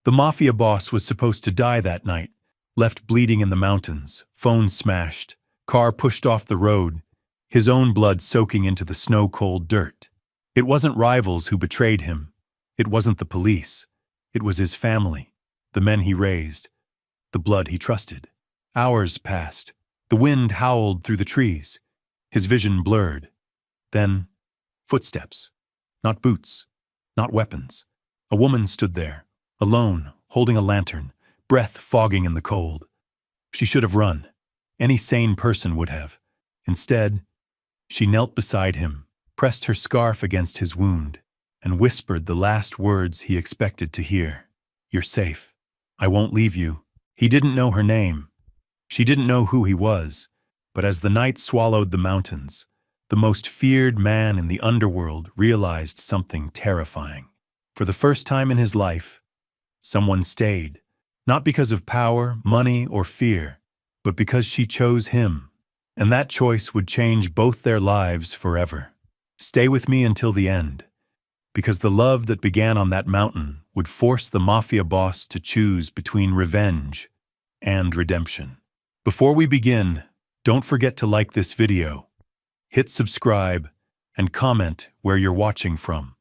The Mafia boss was supposed to die that night, left bleeding in the mountains, phone smashed, car pushed off the road, his own blood soaking into the snow-cold dirt. It wasn't rivals who betrayed him. It wasn't the police. It was his family, the men he raised, the blood he trusted. Hours passed. The wind howled through the trees. His vision blurred. Then, footsteps. Not boots. Not weapons. A woman stood there, alone, holding a lantern, breath fogging in the cold. She should have run. Any sane person would have. Instead, she knelt beside him, pressed her scarf against his wound, and whispered the last words he expected to hear. "You're safe. I won't leave you." He didn't know her name. She didn't know who he was, but as the night swallowed the mountains, the most feared man in the underworld realized something terrifying. For the first time in his life, someone stayed, not because of power, money, or fear, but because she chose him, and that choice would change both their lives forever. Stay with me until the end, because the love that began on that mountain would force the Mafia boss to choose between revenge and redemption. Before we begin, don't forget to like this video, hit subscribe, and comment where you're watching from.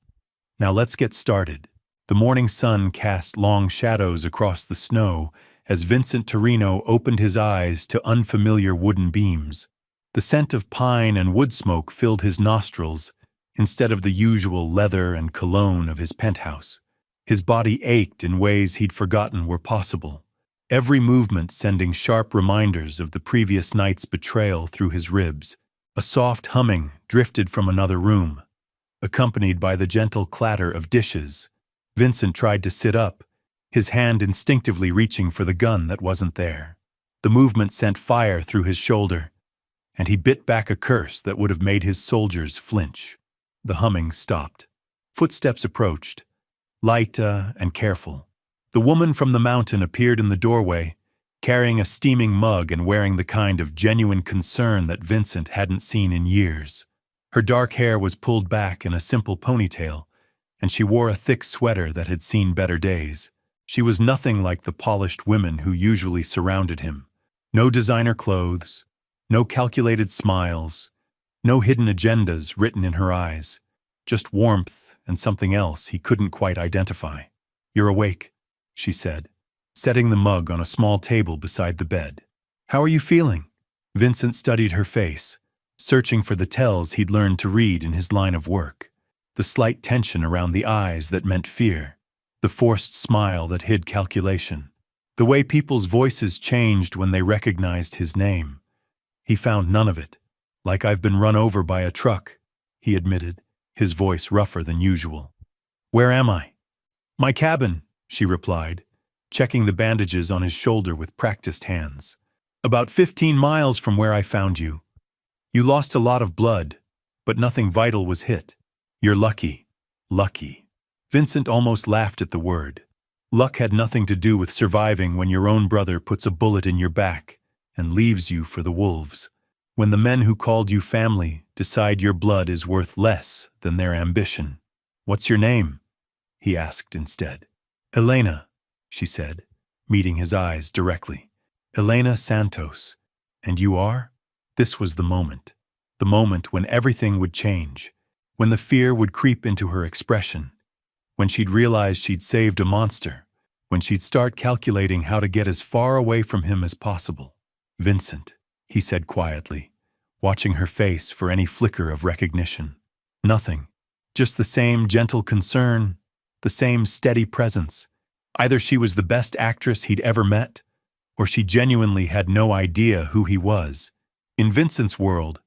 Now let's get started. The morning sun cast long shadows across the snow as Vincent Torino opened his eyes to unfamiliar wooden beams. The scent of pine and wood smoke filled his nostrils instead of the usual leather and cologne of his penthouse. His body ached in ways he'd forgotten were possible, every movement sending sharp reminders of the previous night's betrayal through his ribs. A soft humming drifted from another room, accompanied by the gentle clatter of dishes. Vincent tried to sit up, his hand instinctively reaching for the gun that wasn't there. The movement sent fire through his shoulder, and he bit back a curse that would have made his soldiers flinch. The humming stopped. Footsteps approached, light and careful. The woman from the mountain appeared in the doorway, carrying a steaming mug and wearing the kind of genuine concern that Vincent hadn't seen in years. Her dark hair was pulled back in a simple ponytail, and she wore a thick sweater that had seen better days. She was nothing like the polished women who usually surrounded him. No designer clothes, no calculated smiles, no hidden agendas written in her eyes, just warmth and something else he couldn't quite identify. "You're awake," she said, setting the mug on a small table beside the bed. "How are you feeling?" Vincent studied her face, searching for the tells he'd learned to read in his line of work. The slight tension around the eyes that meant fear, the forced smile that hid calculation, the way people's voices changed when they recognized his name. He found none of it. "Like I've been run over by a truck," he admitted, his voice rougher than usual. "Where am I?" "My cabin," she replied, checking the bandages on his shoulder with practiced hands. "About 15 miles from where I found you. You lost a lot of blood, but nothing vital was hit. You're lucky." Lucky. Vincent almost laughed at the word. Luck had nothing to do with surviving when your own brother puts a bullet in your back and leaves you for the wolves. When the men who called you family decide your blood is worth less than their ambition. "What's your name?" he asked instead. "Elena," she said, meeting his eyes directly. "Elena Santos. And you are?" This was the moment when everything would change, when the fear would creep into her expression, when she'd realize she'd saved a monster, when she'd start calculating how to get as far away from him as possible. "Vincent," he said quietly, watching her face for any flicker of recognition. Nothing. Just the same gentle concern, the same steady presence. Either she was the best actress he'd ever met, or she genuinely had no idea who he was. In Vincent's world,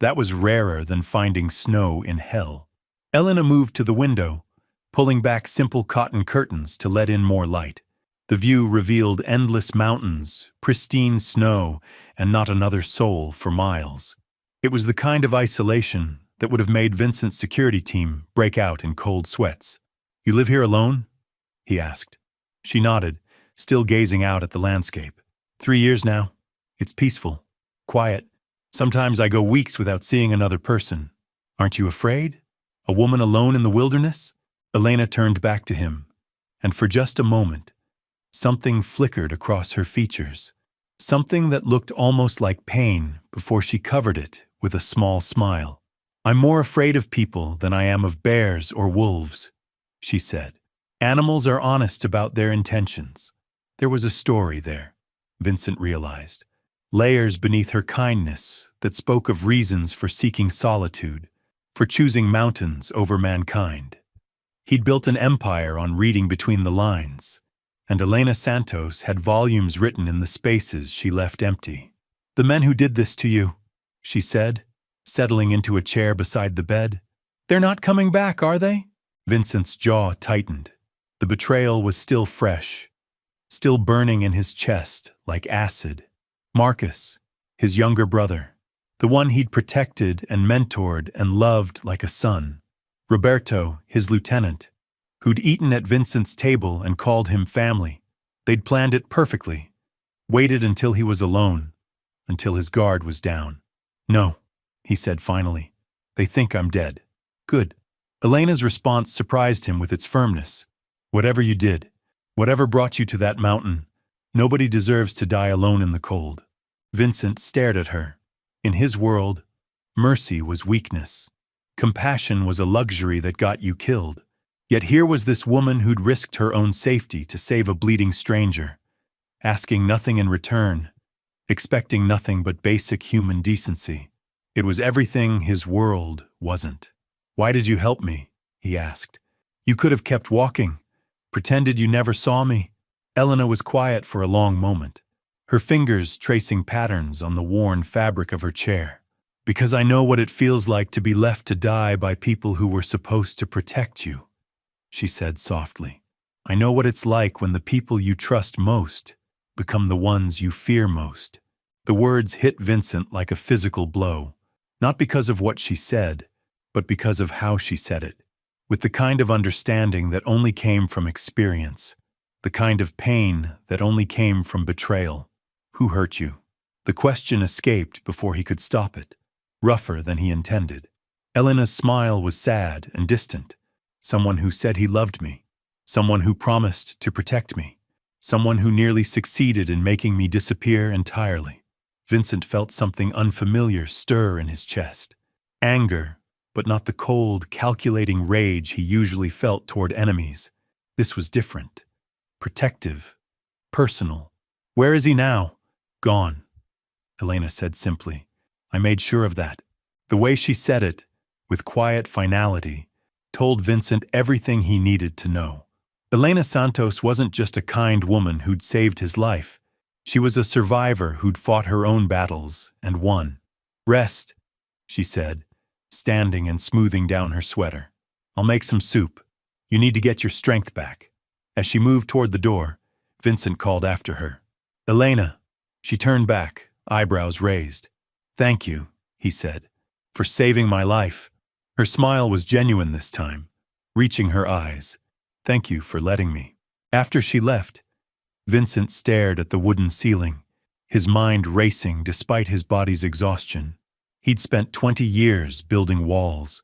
that was rarer than finding snow in hell. Elena moved to the window, pulling back simple cotton curtains to let in more light. The view revealed endless mountains, pristine snow, and not another soul for miles. It was the kind of isolation that would have made Vincent's security team break out in cold sweats. "You live here alone?" he asked. She nodded, still gazing out at the landscape. 3 years now. It's peaceful, quiet. Sometimes I go weeks without seeing another person. Aren't you afraid? A woman alone in the wilderness?" Elena turned back to him, and for just a moment, Something flickered across her features. Something that looked almost like pain before she covered it with a small smile. "I'm more afraid of people than I am of bears or wolves," she said. "Animals are honest about their intentions." There was a story there, Vincent realized. Layers beneath her kindness that spoke of reasons for seeking solitude, for choosing mountains over mankind. He'd built an empire on reading between the lines, and Elena Santos had volumes written in the spaces she left empty. "The men who did this to you," she said, settling into a chair beside the bed. "They're not coming back, are they?" Vincent's jaw tightened. The betrayal was still fresh, still burning in his chest like acid. Marcus, his younger brother, the one he'd protected and mentored and loved like a son. Roberto, his lieutenant, who'd eaten at Vincent's table and called him family. They'd planned it perfectly, waited until he was alone, until his guard was down. "No," he said finally. "They think I'm dead." "Good." Elena's response surprised him with its firmness. "Whatever you did, whatever brought you to that mountain, nobody deserves to die alone in the cold." Vincent stared at her. In his world, mercy was weakness. Compassion was a luxury that got you killed. Yet here was this woman who'd risked her own safety to save a bleeding stranger, asking nothing in return, expecting nothing but basic human decency. It was everything his world wasn't. "Why did you help me?" he asked. "You could have kept walking, pretended you never saw me." Elena was quiet for a long moment, her fingers tracing patterns on the worn fabric of her chair. "Because I know what it feels like to be left to die by people who were supposed to protect you," she said softly. "I know what it's like when the people you trust most become the ones you fear most." The words hit Vincent like a physical blow, not because of what she said, but because of how she said it, with the kind of understanding that only came from experience, the kind of pain that only came from betrayal. "Who hurt you?" The question escaped before he could stop it, rougher than he intended. Elena's smile was sad and distant. "Someone who said he loved me, someone who promised to protect me, someone who nearly succeeded in making me disappear entirely." Vincent felt something unfamiliar stir in his chest. Anger, but not the cold, calculating rage he usually felt toward enemies. This was different. Protective. Personal. "Where is he now?" "Gone," Elena said simply. "I made sure of that." The way she said it, with quiet finality, told Vincent everything he needed to know. Elena Santos wasn't just a kind woman who'd saved his life. She was a survivor who'd fought her own battles and won. "Rest," she said, standing and smoothing down her sweater. "I'll make some soup. You need to get your strength back." As she moved toward the door, Vincent called after her. "Elena." She turned back, eyebrows raised. "Thank you," he said, "for saving my life." Her smile was genuine this time, reaching her eyes. "Thank you for letting me." After she left, Vincent stared at the wooden ceiling, his mind racing despite his body's exhaustion. He'd spent 20 years building walls,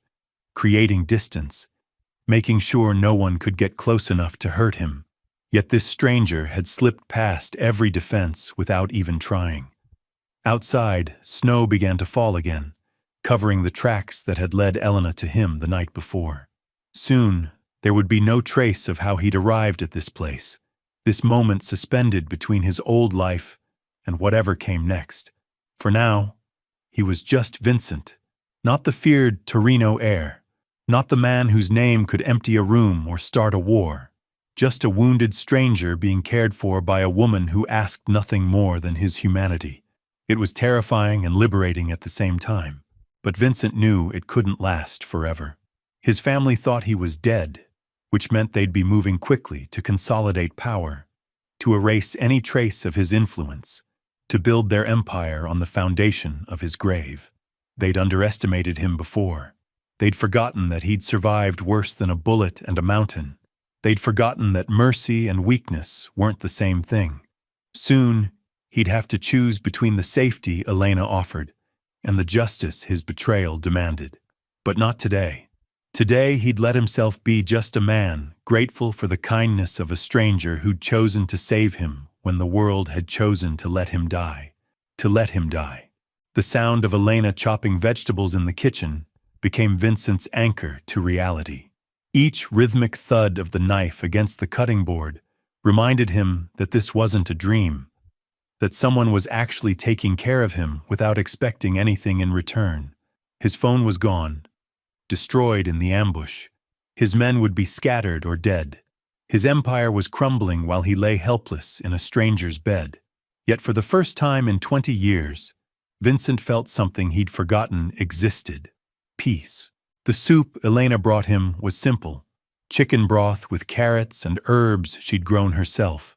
creating distance, making sure no one could get close enough to hurt him. Yet this stranger had slipped past every defense without even trying. Outside, snow began to fall again, covering the tracks that had led Elena to him the night before. Soon, there would be no trace of how he'd arrived at this place, this moment suspended between his old life and whatever came next. For now, he was just Vincent, not the feared Torino heir, not the man whose name could empty a room or start a war, just a wounded stranger being cared for by a woman who asked nothing more than his humanity. It was terrifying and liberating at the same time, but Vincent knew it couldn't last forever. His family thought he was dead, which meant they'd be moving quickly to consolidate power, to erase any trace of his influence, to build their empire on the foundation of his grave. They'd underestimated him before. They'd forgotten that he'd survived worse than a bullet and a mountain. They'd forgotten that mercy and weakness weren't the same thing. Soon, he'd have to choose between the safety Elena offered and the justice his betrayal demanded. But not today. Today he'd let himself be just a man, grateful for the kindness of a stranger who'd chosen to save him when the world had chosen to let him die. To let him die. The sound of Elena chopping vegetables in the kitchen became Vincent's anchor to reality. Each rhythmic thud of the knife against the cutting board reminded him that this wasn't a dream, that someone was actually taking care of him without expecting anything in return. His phone was gone, destroyed in the ambush. His men would be scattered or dead. His empire was crumbling while he lay helpless in a stranger's bed. Yet for the first time in 20 years, Vincent felt something he'd forgotten existed: peace. The soup Elena brought him was simple: chicken broth with carrots and herbs she'd grown herself.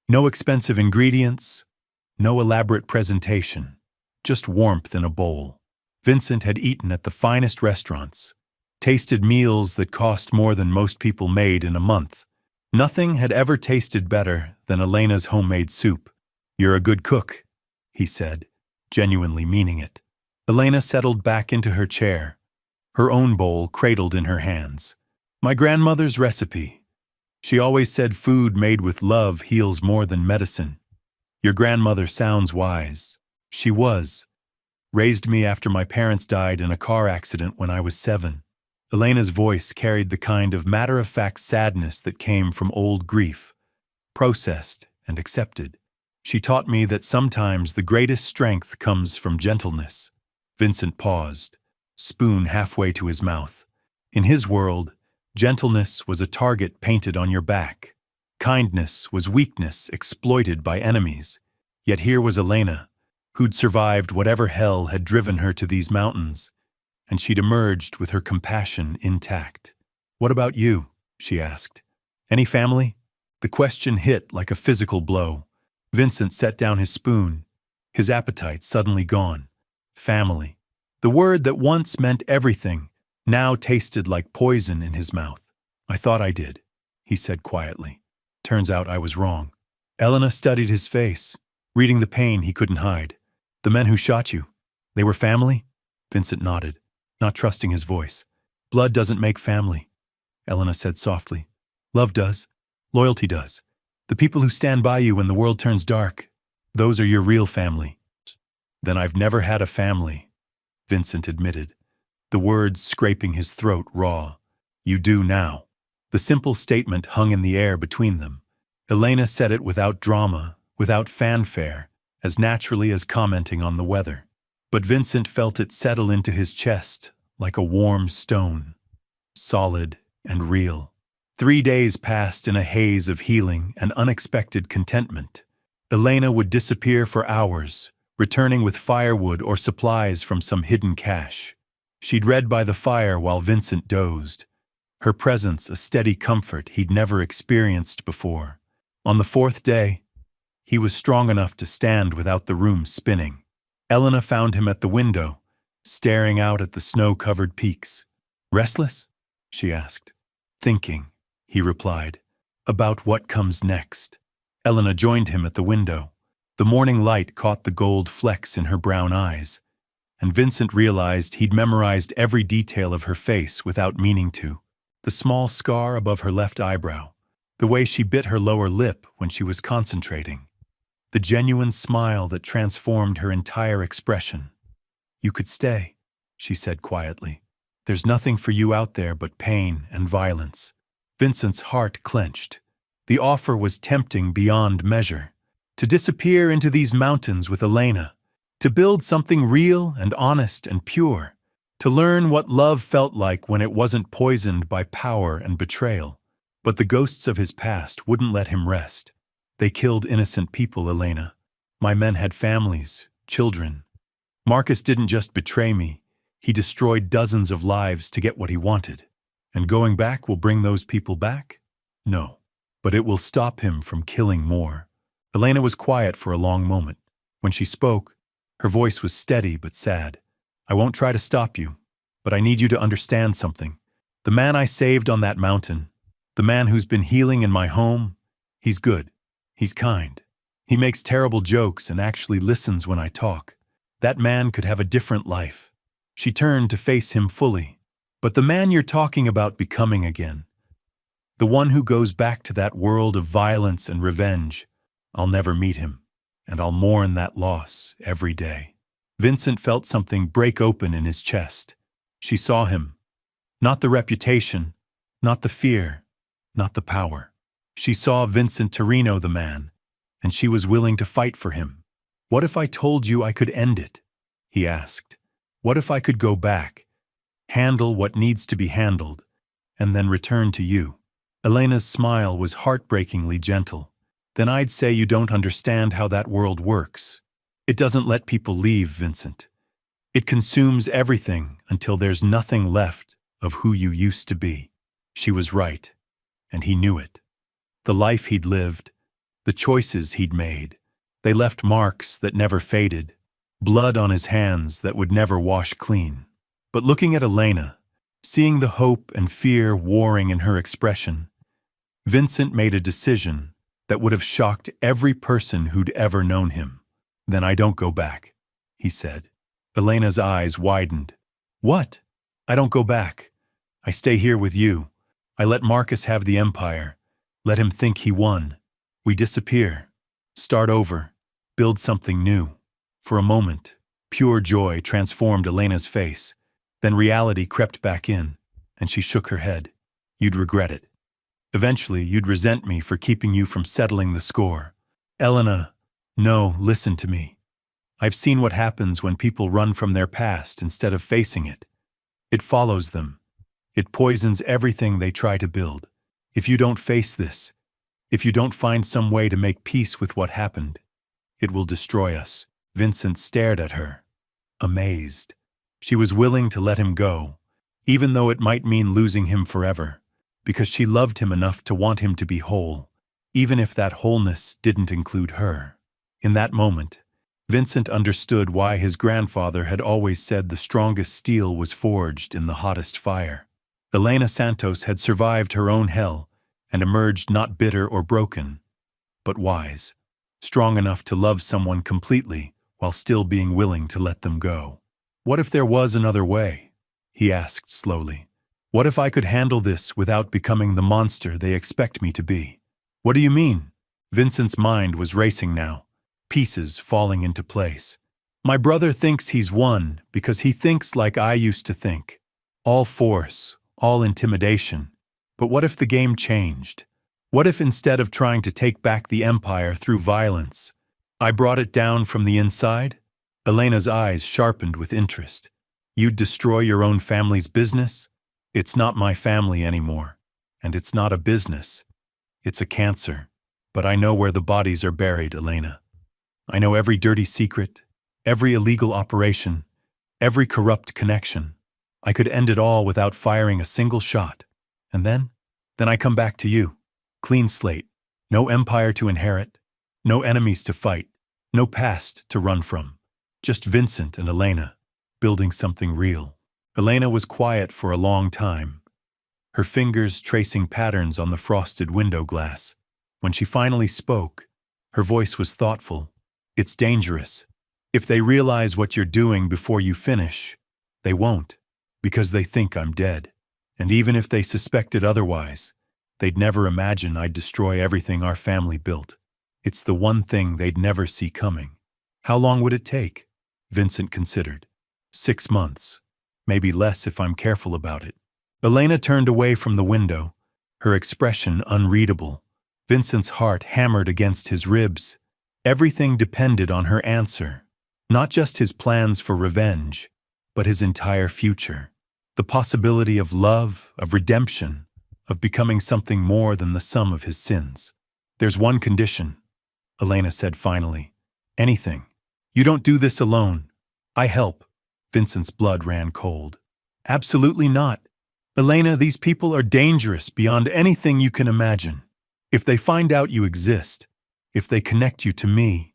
No expensive ingredients, no elaborate presentation, just warmth in a bowl. Vincent had eaten at the finest restaurants, tasted meals that cost more than most people made in a month. Nothing had ever tasted better than Elena's homemade soup. "You're a good cook," he said, genuinely meaning it. Elena settled back into her chair, her own bowl cradled in her hands. "My grandmother's recipe. She always said food made with love heals more than medicine." "Your grandmother sounds wise." "She was. Raised me after my parents died in a car accident when I was 7. Elena's voice carried the kind of matter-of-fact sadness that came from old grief, processed and accepted. "She taught me that sometimes the greatest strength comes from gentleness." Vincent paused, spoon halfway to his mouth. In his world, gentleness was a target painted on your back. Kindness was weakness exploited by enemies. Yet here was Elena, who'd survived whatever hell had driven her to these mountains, and she'd emerged with her compassion intact. "What about you?" she asked. "Any family?" The question hit like a physical blow. Vincent set down his spoon, his appetite suddenly gone. Family. The word that once meant everything now tasted like poison in his mouth. "I thought I did," he said quietly. "Turns out I was wrong." Elena studied his face, reading the pain he couldn't hide. "The men who shot you, they were family?" Vincent nodded, not trusting his voice. "Blood doesn't make family," Elena said softly. "Love does. Loyalty does. The people who stand by you when the world turns dark, those are your real family." "Then I've never had a family," Vincent admitted, the words scraping his throat raw. "You do now." The simple statement hung in the air between them. Elena said it without drama, without fanfare, as naturally as commenting on the weather. But Vincent felt it settle into his chest like a warm stone, solid and real. 3 days passed in a haze of healing and unexpected contentment. Elena would disappear for hours, returning with firewood or supplies from some hidden cache. She'd read by the fire while Vincent dozed, her presence a steady comfort he'd never experienced before. On the 4th day, he was strong enough to stand without the room spinning. Elena found him at the window, staring out at the snow-covered peaks. "Restless?" she asked. "Thinking," he replied, "about what comes next." Elena joined him at the window. The morning light caught the gold flecks in her brown eyes, and Vincent realized he'd memorized every detail of her face without meaning to. The small scar above her left eyebrow, the way she bit her lower lip when she was concentrating, the genuine smile that transformed her entire expression. "You could stay," she said quietly. "There's nothing for you out there but pain and violence." Vincent's heart clenched. The offer was tempting beyond measure. To disappear into these mountains with Elena, to build something real and honest and pure, to learn what love felt like when it wasn't poisoned by power and betrayal. But the ghosts of his past wouldn't let him rest. "They killed innocent people, Elena. My men had families, children. Marcus didn't just betray me, he destroyed dozens of lives to get what he wanted. And going back will bring those people back? No. But it will stop him from killing more." Elena was quiet for a long moment. When she spoke, her voice was steady but sad. "I won't try to stop you, but I need you to understand something. The man I saved on that mountain, the man who's been healing in my home, he's good. He's kind. He makes terrible jokes and actually listens when I talk. That man could have a different life." She turned to face him fully. But the man you're talking about becoming again, the one who goes back to that world of violence and revenge, I'll never meet him, and I'll mourn that loss every day." Vincent felt something break open in his chest. She saw him. Not the reputation, not the fear, not the power. She saw Vincent Torino, the man, and she was willing to fight for him. "What if I told you I could end it?" he asked. "What if I could go back, handle what needs to be handled, and then return to you?" Elena's smile was heartbreakingly gentle. "Then I'd say you don't understand how that world works. It doesn't let people leave, Vincent. It consumes everything until there's nothing left of who you used to be." She was right, and he knew it. The life he'd lived, the choices he'd made, they left marks that never faded, blood on his hands that would never wash clean. But looking at Elena, seeing the hope and fear warring in her expression, Vincent made a decision that would have shocked every person who'd ever known him. "Then I don't go back," he said. Elena's eyes widened. "What?" "I don't go back. I stay here with you. I let Marcus have the empire. Let him think he won. We disappear. Start over. Build something new." For a moment, pure joy transformed Elena's face. Then reality crept back in, and she shook her head. "You'd regret it. Eventually, you'd resent me for keeping you from settling the score." "Elena, no, listen to me. I've seen what happens when people run from their past instead of facing it. It follows them. It poisons everything they try to build. If you don't face this, if you don't find some way to make peace with what happened, it will destroy us." Vincent stared at her, amazed. She was willing to let him go, even though it might mean losing him forever, because she loved him enough to want him to be whole, even if that wholeness didn't include her. In that moment, Vincent understood why his grandfather had always said the strongest steel was forged in the hottest fire. Elena Santos had survived her own hell and emerged not bitter or broken, but wise, strong enough to love someone completely while still being willing to let them go. "What if there was another way?" he asked slowly. "What if I could handle this without becoming the monster they expect me to be?" "What do you mean?" Vincent's mind was racing now, pieces falling into place. "My brother thinks he's won because he thinks like I used to think. All force, all intimidation. But what if the game changed? What if instead of trying to take back the empire through violence, I brought it down from the inside?" Elena's eyes sharpened with interest. "You'd destroy your own family's business?" "It's not my family anymore, and it's not a business. It's a cancer. But I know where the bodies are buried, Elena. I know every dirty secret, every illegal operation, every corrupt connection. I could end it all without firing a single shot. And then I come back to you. Clean slate. No empire to inherit. No enemies to fight. No past to run from. Just Vincent and Elena, building something real." Elena was quiet for a long time, her fingers tracing patterns on the frosted window glass. When she finally spoke, her voice was thoughtful. "It's dangerous. If they realize what you're doing before you finish, they won't, because they think I'm dead. And even if they suspected otherwise, they'd never imagine I'd destroy everything our family built. It's the one thing they'd never see coming." "How long would it take?" Vincent considered. 6 months. Maybe less if I'm careful about it." Elena turned away from the window, her expression unreadable. Vincent's heart hammered against his ribs. Everything depended on her answer. Not just his plans for revenge, but his entire future. The possibility of love, of redemption, of becoming something more than the sum of his sins. "There's one condition," Elena said finally. "Anything. You don't do this alone. I help." Vincent's blood ran cold. "Absolutely not. Elena, these people are dangerous beyond anything you can imagine. If they find out you exist, if they connect you to me,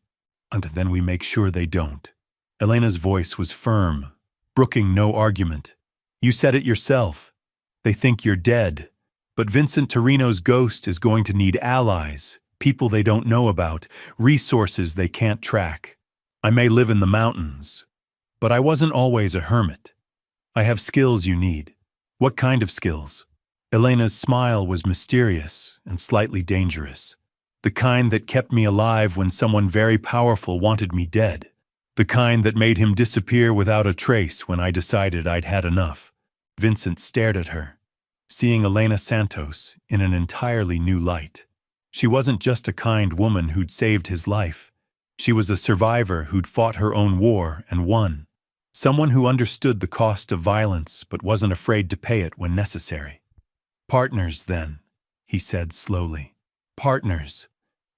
and then we make sure they don't." Elena's voice was firm, brooking no argument. "You said it yourself. They think you're dead. But Vincent Torino's ghost is going to need allies, people they don't know about, resources they can't track. I may live in the mountains, but I wasn't always a hermit. I have skills you need. What kind of skills? Elena's smile was mysterious and slightly dangerous. The kind that kept me alive when someone very powerful wanted me dead. The kind that made him disappear without a trace when I decided I'd had enough. Vincent stared at her, seeing Elena Santos in an entirely new light. She wasn't just a kind woman who'd saved his life. She was a survivor who'd fought her own war and won. Someone who understood the cost of violence but wasn't afraid to pay it when necessary. Partners, then, he said slowly. Partners,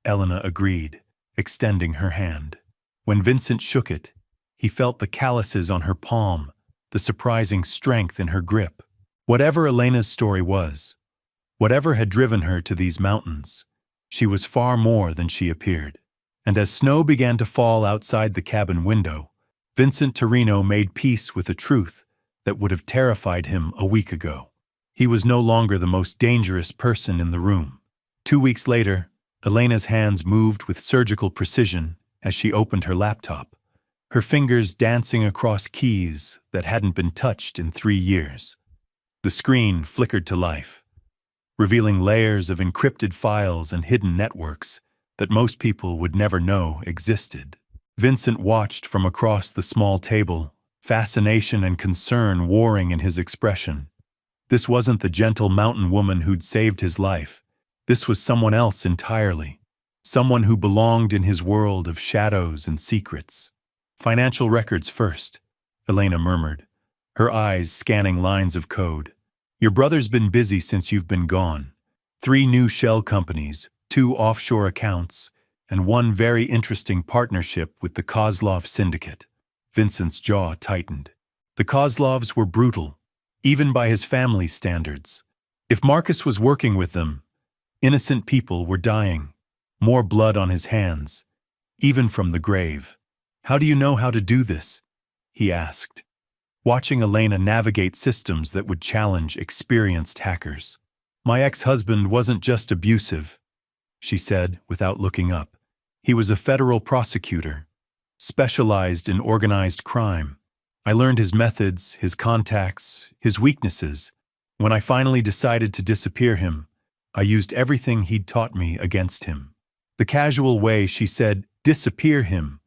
Elena agreed, extending her hand. When Vincent shook it, he felt the calluses on her palm, the surprising strength in her grip. Whatever Elena's story was, whatever had driven her to these mountains, she was far more than she appeared. And as snow began to fall outside the cabin window, Vincent Torino made peace with a truth that would have terrified him a week ago. He was no longer the most dangerous person in the room. 2 weeks later, Elena's hands moved with surgical precision as she opened her laptop, her fingers dancing across keys that hadn't been touched in 3 years. The screen flickered to life, revealing layers of encrypted files and hidden networks that most people would never know existed. Vincent watched from across the small table, fascination and concern warring in his expression. This wasn't the gentle mountain woman who'd saved his life. This was someone else entirely. Someone who belonged in his world of shadows and secrets. Financial records first, Elena murmured, her eyes scanning lines of code. Your brother's been busy since you've been gone. 3 new shell companies, 2 offshore accounts, and 1 very interesting partnership with the Kozlov syndicate. Vincent's jaw tightened. The Kozlovs were brutal, even by his family's standards. If Marcus was working with them, innocent people were dying. More blood on his hands, even from the grave. How do you know how to do this? He asked, watching Elena navigate systems that would challenge experienced hackers. My ex-husband wasn't just abusive, she said without looking up. He was a federal prosecutor, specialized in organized crime. I learned his methods, his contacts, his weaknesses. When I finally decided to disappear him, I used everything he'd taught me against him. The casual way she said, disappear him,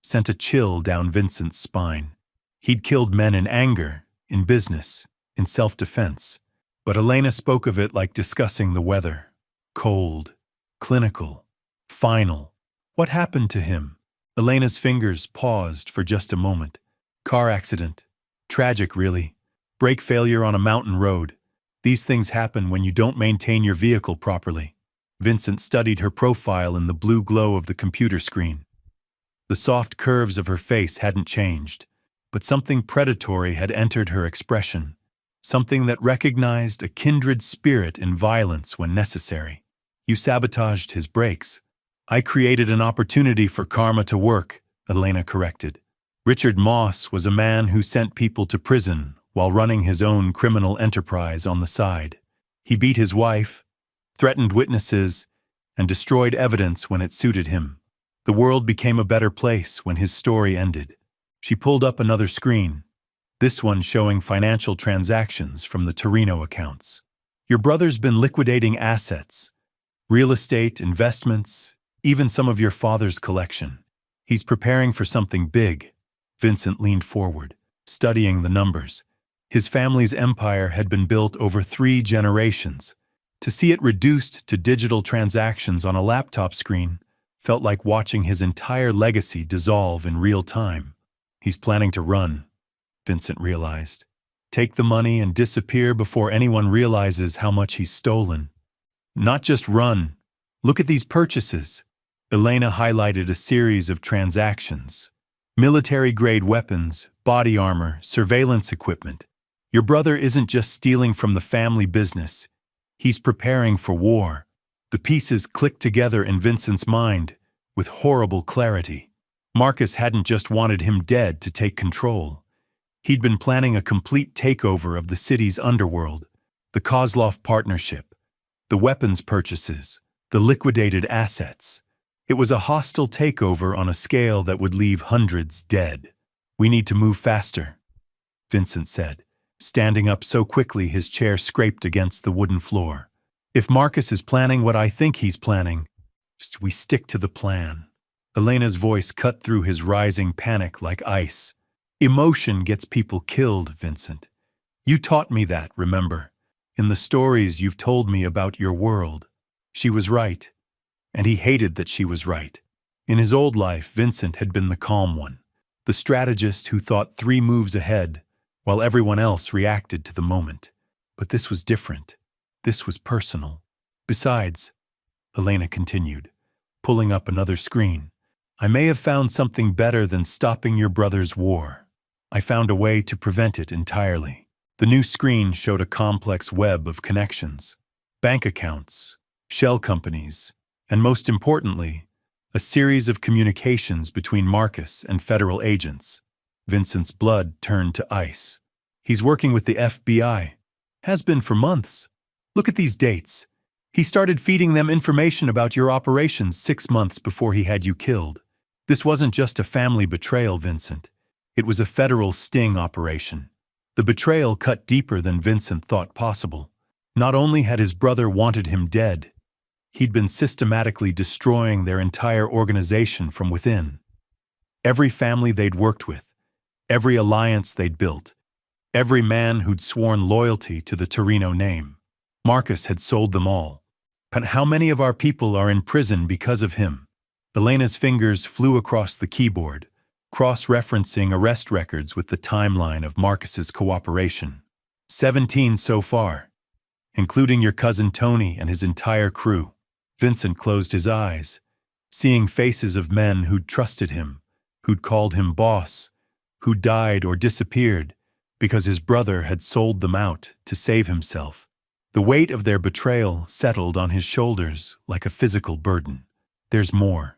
sent a chill down Vincent's spine. He'd killed men in anger, in business, in self-defense. But Elena spoke of it like discussing the weather. Cold, clinical, final. What happened to him? Elena's fingers paused for just a moment. Car accident. Tragic, really. Brake failure on a mountain road. These things happen when you don't maintain your vehicle properly. Vincent studied her profile in the blue glow of the computer screen. The soft curves of her face hadn't changed, but something predatory had entered her expression, something that recognized a kindred spirit in violence when necessary. You sabotaged his brakes. I created an opportunity for karma to work, Elena corrected. Richard Moss was a man who sent people to prison while running his own criminal enterprise on the side. He beat his wife, threatened witnesses, and destroyed evidence when it suited him. The world became a better place when his story ended. She pulled up another screen, this one showing financial transactions from the Torino accounts. Your brother's been liquidating assets, real estate, investments, even some of your father's collection. He's preparing for something big. Vincent leaned forward, studying the numbers. His family's empire had been built over 3 generations. To see it reduced to digital transactions on a laptop screen felt like watching his entire legacy dissolve in real time. He's planning to run, Vincent realized. Take the money and disappear before anyone realizes how much he's stolen. Not just run. Look at these purchases. Elena highlighted a series of transactions. Military-grade weapons, body armor, surveillance equipment. Your brother isn't just stealing from the family business. He's preparing for war. The pieces clicked together in Vincent's mind with horrible clarity. Marcus hadn't just wanted him dead to take control. He'd been planning a complete takeover of the city's underworld, the Kozlov partnership, the weapons purchases, the liquidated assets. It was a hostile takeover on a scale that would leave hundreds dead. We need to move faster, Vincent said, standing up so quickly his chair scraped against the wooden floor. If Marcus is planning what I think he's planning, we stick to the plan. Elena's voice cut through his rising panic like ice. Emotion gets people killed, Vincent. You taught me that, remember? In the stories you've told me about your world. She was right. And he hated that she was right. In his old life, Vincent had been the calm one, the strategist who thought 3 moves ahead, while everyone else reacted to the moment. But this was different. This was personal. Besides, Elena continued, pulling up another screen, I may have found something better than stopping your brother's war. I found a way to prevent it entirely. The new screen showed a complex web of connections, bank accounts, shell companies, and most importantly, a series of communications between Marcus and federal agents. Vincent's blood turned to ice. He's working with the FBI. Has been for months. Look at these dates. He started feeding them information about your operations 6 months before he had you killed. This wasn't just a family betrayal, Vincent. It was a federal sting operation. The betrayal cut deeper than Vincent thought possible. Not only had his brother wanted him dead, he'd been systematically destroying their entire organization from within. Every family they'd worked with, every alliance they'd built, every man who'd sworn loyalty to the Torino name. Marcus had sold them all. But how many of our people are in prison because of him? Elena's fingers flew across the keyboard, cross-referencing arrest records with the timeline of Marcus's cooperation. 17 so far, including your cousin Tony and his entire crew. Vincent closed his eyes, seeing faces of men who'd trusted him, who'd called him boss, who died or disappeared because his brother had sold them out to save himself. The weight of their betrayal settled on his shoulders like a physical burden. There's more,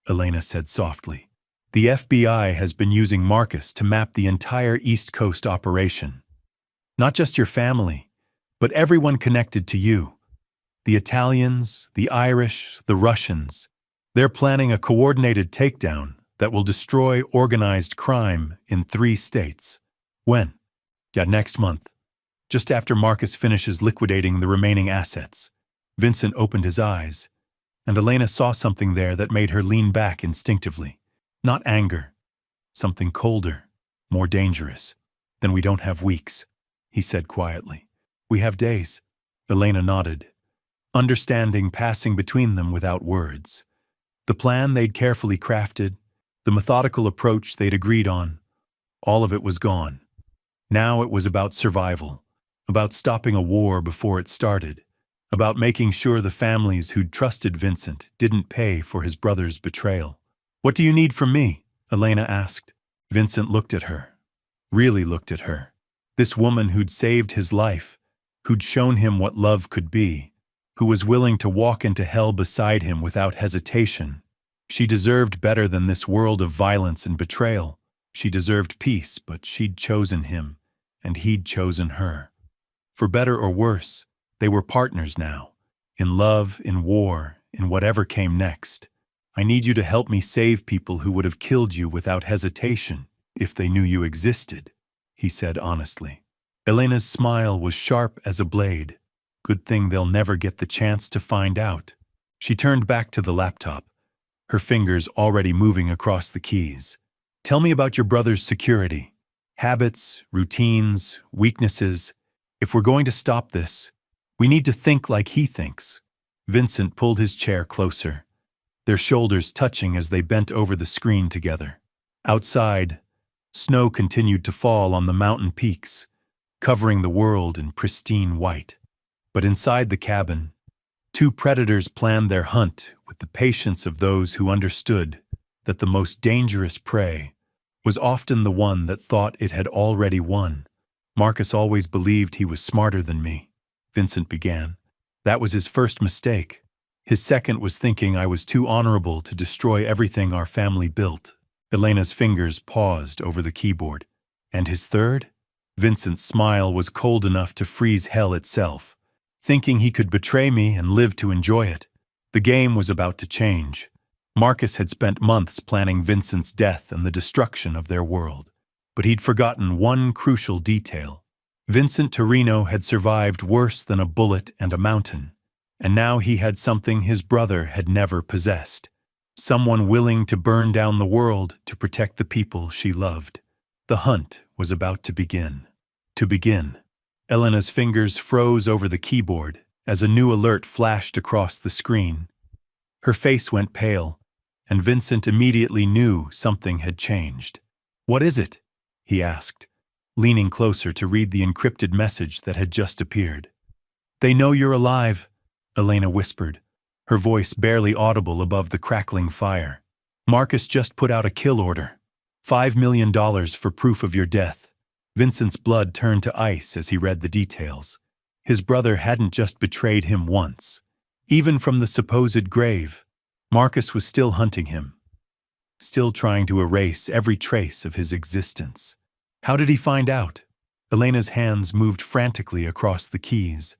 Elena said softly. The FBI has been using Marcus to map the entire East Coast operation. Not just your family, but everyone connected to you. The Italians, the Irish, the Russians. They're planning a coordinated takedown that will destroy organized crime in 3 states. When? Yeah, next month. Just after Marcus finishes liquidating the remaining assets. Vincent opened his eyes, and Elena saw something there that made her lean back instinctively. Not anger. Something colder, more dangerous. Then we don't have weeks, he said quietly. We have days. Elena nodded, understanding passing between them without words. The plan they'd carefully crafted, the methodical approach they'd agreed on, all of it was gone. Now it was about survival, about stopping a war before it started, about making sure the families who'd trusted Vincent didn't pay for his brother's betrayal. What do you need from me? Elena asked. Vincent looked at her, really looked at her. This woman who'd saved his life, who'd shown him what love could be, who was willing to walk into hell beside him without hesitation. She deserved better than this world of violence and betrayal. She deserved peace, but she'd chosen him, and he'd chosen her. For better or worse, they were partners now, in love, in war, in whatever came next. I need you to help me save people who would have killed you without hesitation if they knew you existed, he said honestly. Elena's smile was sharp as a blade. Good thing they'll never get the chance to find out. She turned back to the laptop, her fingers already moving across the keys. Tell me about your brother's security. Habits, routines, weaknesses. If we're going to stop this, we need to think like he thinks. Vincent pulled his chair closer, their shoulders touching as they bent over the screen together. Outside, snow continued to fall on the mountain peaks, covering the world in pristine white. But inside the cabin, 2 predators planned their hunt with the patience of those who understood that the most dangerous prey was often the one that thought it had already won. Marcus always believed he was smarter than me, Vincent began. That was his first mistake. His second was thinking I was too honorable to destroy everything our family built. Elena's fingers paused over the keyboard. And his third? Vincent's smile was cold enough to freeze hell itself, thinking he could betray me and live to enjoy it. The game was about to change. Marcus had spent months planning Vincent's death and the destruction of their world. But he'd forgotten one crucial detail. Vincent Torino had survived worse than a bullet and a mountain, and now he had something his brother had never possessed. Someone willing to burn down the world to protect the people she loved. The hunt was about to begin. To begin. Elena's fingers froze over the keyboard as a new alert flashed across the screen. Her face went pale, and Vincent immediately knew something had changed. "What is it?" he asked, leaning closer to read the encrypted message that had just appeared. "They know you're alive," Elena whispered, her voice barely audible above the crackling fire. "Marcus just put out a kill order. $5 million for proof of your death." Vincent's blood turned to ice as he read the details. His brother hadn't just betrayed him once. Even from the supposed grave, Marcus was still hunting him, still trying to erase every trace of his existence. How did he find out? Elena's hands moved frantically across the keys,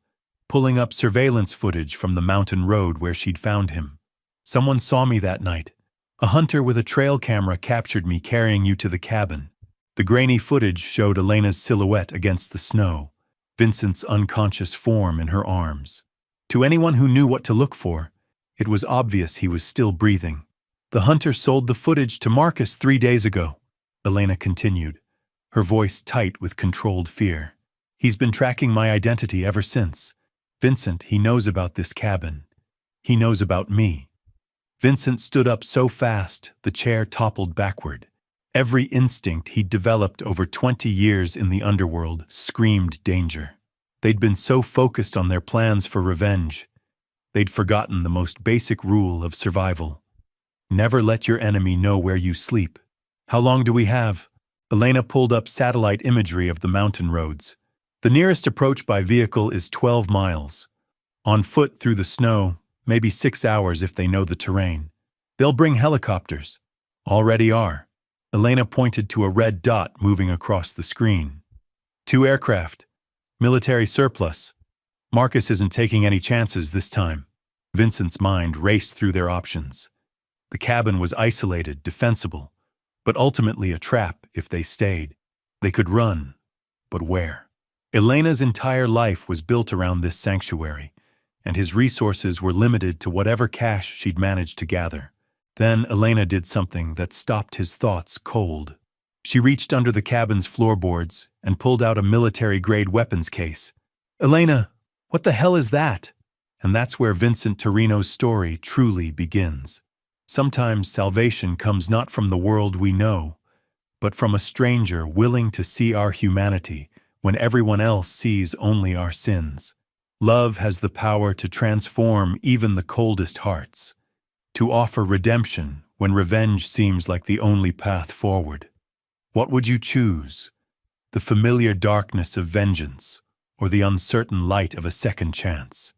pulling up surveillance footage from the mountain road where she'd found him. "Someone saw me that night. A hunter with a trail camera captured me carrying you to the cabin." The grainy footage showed Elena's silhouette against the snow, Vincent's unconscious form in her arms. To anyone who knew what to look for, it was obvious he was still breathing. "The hunter sold the footage to Marcus 3 days ago," Elena continued, her voice tight with controlled fear. "He's been tracking my identity ever since. Vincent, he knows about this cabin. He knows about me." Vincent stood up so fast, the chair toppled backward. Every instinct he'd developed over 20 years in the underworld screamed danger. They'd been so focused on their plans for revenge, they'd forgotten the most basic rule of survival. Never let your enemy know where you sleep. "How long do we have?" Elena pulled up satellite imagery of the mountain roads. "The nearest approach by vehicle is 12 miles. On foot through the snow, maybe 6 hours if they know the terrain. They'll bring helicopters. Already are." Elena pointed to a red dot moving across the screen. 2 aircraft. Military surplus. Marcus isn't taking any chances this time. Vincent's mind raced through their options. The cabin was isolated, defensible, but ultimately a trap if they stayed. They could run, but where? Elena's entire life was built around this sanctuary, and his resources were limited to whatever cash she'd managed to gather. Then Elena did something that stopped his thoughts cold. She reached under the cabin's floorboards and pulled out a military-grade weapons case. "Elena, what the hell is that?" And that's where Vincent Torino's story truly begins. Sometimes salvation comes not from the world we know, but from a stranger willing to see our humanity when everyone else sees only our sins. Love has the power to transform even the coldest hearts, to offer redemption when revenge seems like the only path forward. What would you choose? The familiar darkness of vengeance, or the uncertain light of a second chance?